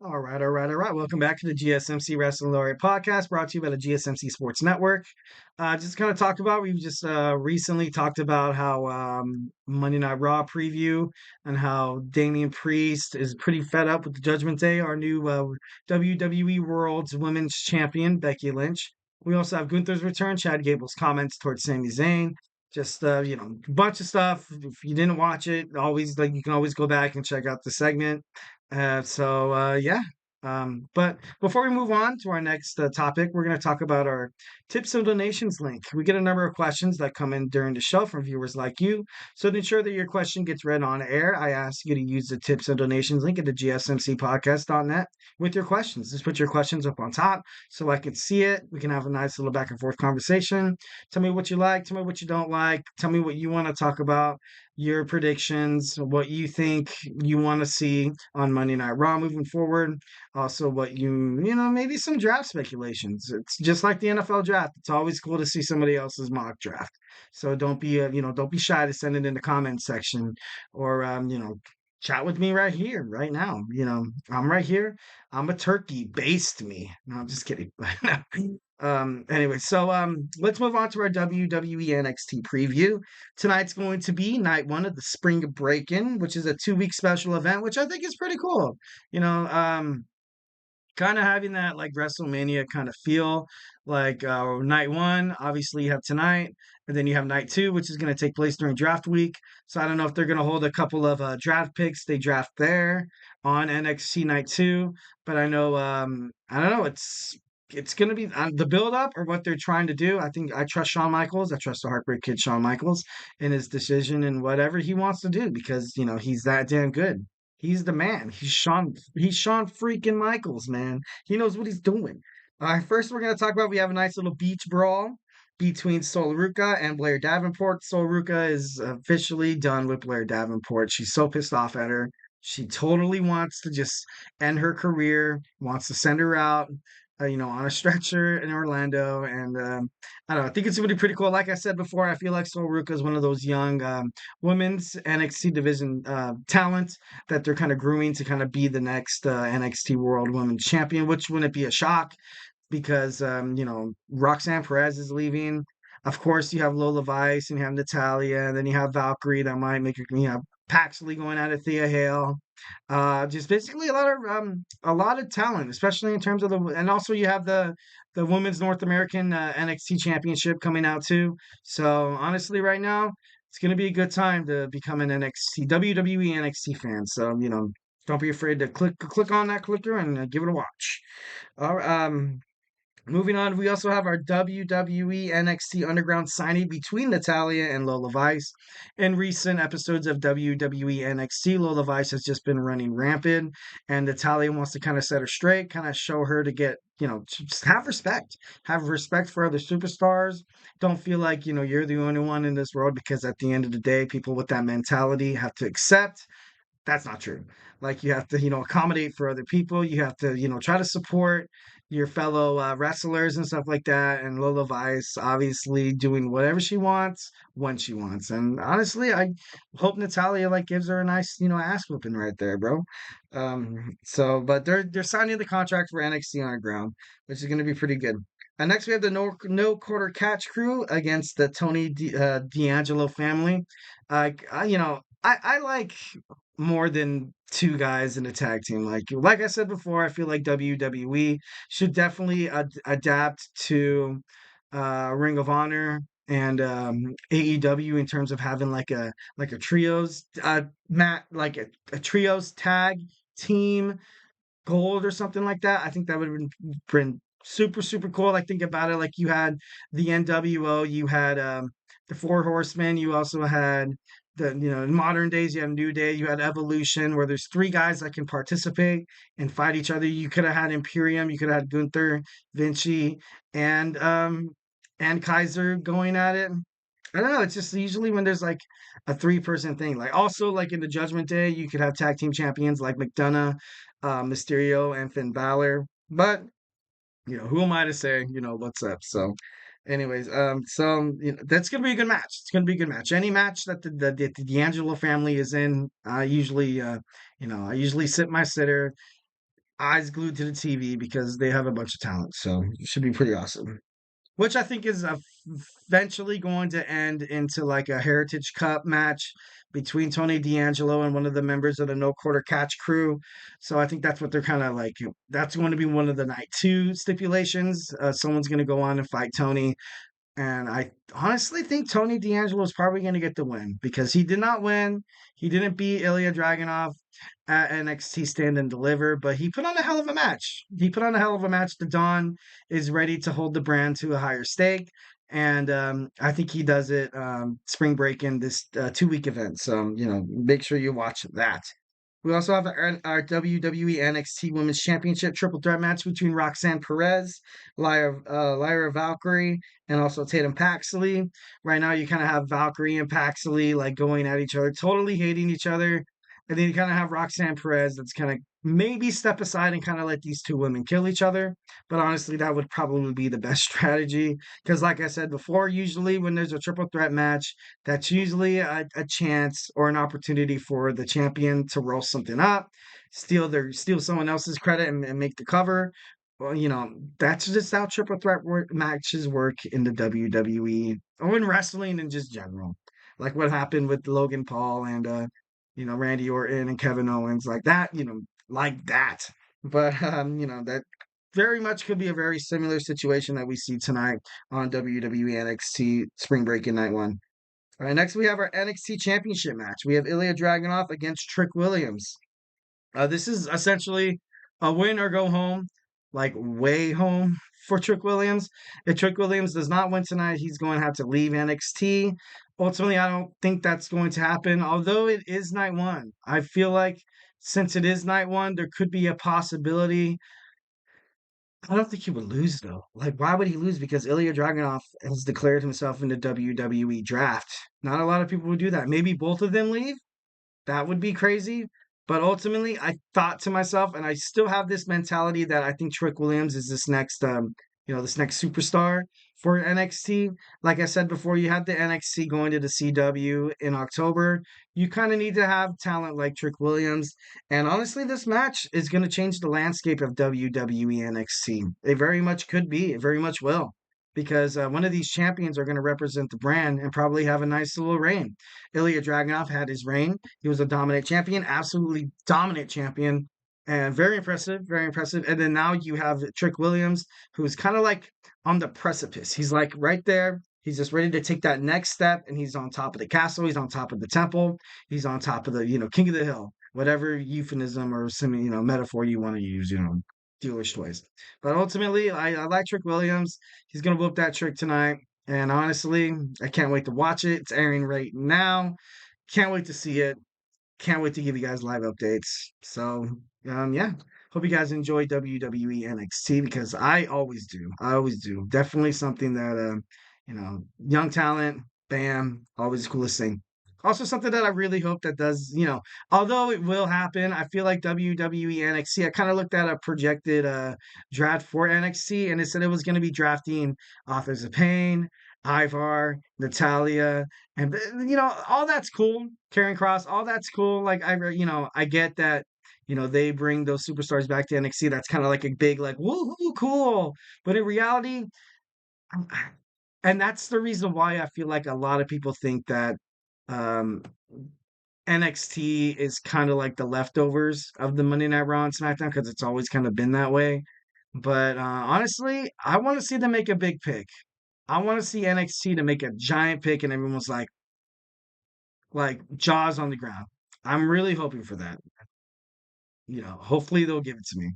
All right. Welcome back to the GSMC Wrestling Laureate Podcast, brought to you by the GSMC Sports Network. Just kind of talked about, we've just recently talked about how Monday Night Raw preview and how Damian Priest is pretty fed up with the Judgment Day, our new WWE World's Women's Champion, Becky Lynch. We also have Gunther's return, Chad Gable's comments towards Sami Zayn. Just a bunch of stuff. If you didn't watch it, always you can always go back and check out the segment. Yeah. But before we move on to our next topic, we're going to talk about our tips and donations link. We get a number of questions that come in during the show from viewers like you. So to ensure that your question gets read on air, I ask you to use the tips and donations link at the GSMCpodcast.net with your questions. Just put your questions up on top so I can see it. We can have a nice little back and forth conversation. Tell me what you like. Tell me what you don't like. Tell me what you want to talk about, your predictions, what you think you want to see on Monday Night Raw moving forward. Also, what maybe some draft speculations. It's just like the NFL draft. It's always cool to see somebody else's mock draft. So don't be shy to send it in the comments section or, chat with me right here, right now. I'm right here. I'm a turkey. Baste me. No, I'm just kidding. Anyway, so let's move on to our WWE NXT preview. Tonight's going to be night one of the Spring Breakin, which is a 2-week special event, which I think is pretty cool. You know, kind of having that like WrestleMania kind of feel. Like night one, obviously you have tonight, and then you have night two, which is going to take place during draft week. So I don't know if they're going to hold a couple of draft picks. They draft there on NXT night two, but I don't know. It's going to be the build up or what they're trying to do. I think I trust Shawn Michaels. I trust the Heartbreak Kid Shawn Michaels in his decision and whatever he wants to do because he's that damn good. He's the man. He's Shawn freaking Michaels, man. He knows what he's doing. First we're gonna talk about we have a nice little beach brawl between Sol Ruca and Blair Davenport. Sol Ruca is officially done with Blair Davenport. She's so pissed off at her. She totally wants to just end her career, wants to send her out, on a stretcher in Orlando. And I don't know, I think it's going to be pretty cool. Like I said before, I feel like Sol Ruca is one of those young women's NXT division talents that they're kind of grooming to kind of be the next NXT World Women's Champion, which wouldn't be a shock because, Roxanne Perez is leaving. Of course, you have Lola Vice and you have Natalia, and then you have Valkyrie that might make Paxley going out of Thea Hale. Just basically a lot of talent, especially in terms of and also you have the Women's North American NXT Championship coming out too. So honestly, right now it's going to be a good time to become an NXT WWE NXT fan. So don't be afraid to click on that clicker and give it a watch. All right, moving on, we also have our WWE NXT Underground signing between Natalia and Lola Vice. In recent episodes of WWE NXT, Lola Vice has just been running rampant, and Natalia wants to kind of set her straight, kind of show her to get, just have respect. Have respect for other superstars. Don't feel like, you're the only one in this world because at the end of the day, people with that mentality have to accept that's not true. Like you have to, accommodate for other people. You have to, try to support your fellow wrestlers and stuff like that. And Lola Vice obviously doing whatever she wants when she wants. And honestly, I hope Natalia like gives her a nice, ass whooping right there, bro. But they're signing the contract for NXT Underground, which is going to be pretty good. And next we have the no quarter catch crew against the D'Angelo family. I like more than two guys in a tag team. Like I said before, I feel like WWE should definitely adapt to Ring of Honor and AEW in terms of having like a trios a trios tag team gold or something like that. I think that would have been super cool. Like think about it, like you had the NWO, you had the Four Horsemen, you also had in modern days you have New Day, you had Evolution, where there's three guys that can participate and fight each other. You could have had Imperium, you could have had Gunther, Vinci, and Kaiser going at it. I don't know. It's just usually when there's like a three-person thing. Like also like in the Judgment Day, you could have tag team champions like McDonough, Mysterio, and Finn Balor. But who am I to say what's up? So, anyways, that's gonna be a good match. It's gonna be a good match. Any match that the D'Angelo family is in, I usually sit my sitter. eyes glued to the TV because they have a bunch of talent. So it should be pretty awesome. Which I think is eventually going to end into like a Heritage Cup match between Tony D'Angelo and one of the members of the No Quarter Catch crew. So I think that's what they're kind of like. That's going to be one of the night two stipulations. Someone's going to go on and fight Tony. And I honestly think Tony D'Angelo is probably going to get the win because he did not win. He didn't beat Ilja Dragunov at NXT Stand and Deliver, but he put on a hell of a match. He put on a hell of a match. The Don is ready to hold the brand to a higher stake. And I think he does it spring break in this 2 week event. So, make sure you watch that. We also have our WWE NXT Women's Championship triple threat match between Roxanne Perez, Lyra Valkyrie, and also Tatum Paxley. Right now, you kind of have Valkyrie and Paxley like going at each other, totally hating each other. And then you kind of have Roxanne Perez that's kind of maybe step aside and kind of let these two women kill each other. But honestly, that would probably be the best strategy. Because, like I said before, usually when there's a triple threat match, that's usually a chance or an opportunity for the champion to roll something up, steal someone else's credit and make the cover. Well, that's just how triple threat matches work in the WWE or in wrestling in just general. Like what happened with Logan Paul and Randy Orton and Kevin Owens, like that, like that. But that very much could be a very similar situation that we see tonight on WWE NXT Spring Break in Night One. All right, next we have our NXT Championship match. We have Ilja Dragunov against Trick Williams. This is essentially a win or go home, like way home for Trick Williams. If Trick Williams does not win tonight, he's going to have to leave NXT. Ultimately, I don't think that's going to happen, although it is night one. I feel like since it is night one, there could be a possibility. I don't think he would lose though. Like, why would he lose? Because Ilja Dragunov has declared himself in the WWE draft. Not a lot of people would do that. Maybe both of them leave. That would be crazy. But ultimately, I thought to myself, and I still have this mentality that I think Trick Williams is this next superstar for NXT. Like I said before, you have the NXT going to the CW in October. You kind of need to have talent like Trick Williams. And honestly, this match is going to change the landscape of WWE NXT. It very much could be. It very much will. Because one of these champions are going to represent the brand and probably have a nice little reign. Ilja Dragunov had his reign. He was a dominant champion, absolutely dominant champion, and very impressive, very impressive. And then now you have Trick Williams, who's kind of like on the precipice. He's like right there. He's just ready to take that next step, and he's on top of the castle. He's on top of the temple. He's on top of the, king of the hill, whatever euphemism or metaphor you want to use, dealer's choice. But ultimately, I like Trick Williams. He's going to whoop that trick tonight. And honestly, I can't wait to watch it. It's airing right now. Can't wait to see it. Can't wait to give you guys live updates. So, yeah. Hope you guys enjoy WWE NXT because I always do. I always do. Definitely something that, young talent, bam, always the coolest thing. Also, something that I really hope that does, although it will happen, I feel like WWE NXT, I kind of looked at a projected draft for NXT and it said it was going to be drafting Authors of Pain, Ivar, Natalia, and all that's cool. Karen Cross, all that's cool. Like I get that. They bring those superstars back to NXT. That's kind of like a big like woohoo cool. But in reality, and that's the reason why I feel like a lot of people think that um, NXT is kind of like the leftovers of the Monday Night Raw and SmackDown because it's always kind of been that way. But honestly, I want to see them make a big pick. I want to see NXT to make a giant pick and everyone's like jaws on the ground. I'm really hoping for that. Hopefully they'll give it to me.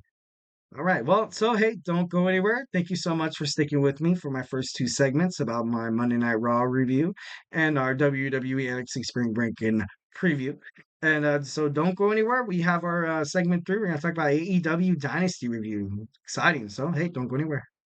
All right. Well, so hey, don't go anywhere. Thank you so much for sticking with me for my first two segments about my Monday Night Raw review and our WWE NXT Spring Breakin preview. And so don't go anywhere. We have our segment three. We're going to talk about AEW Dynasty review. Exciting. So hey, don't go anywhere.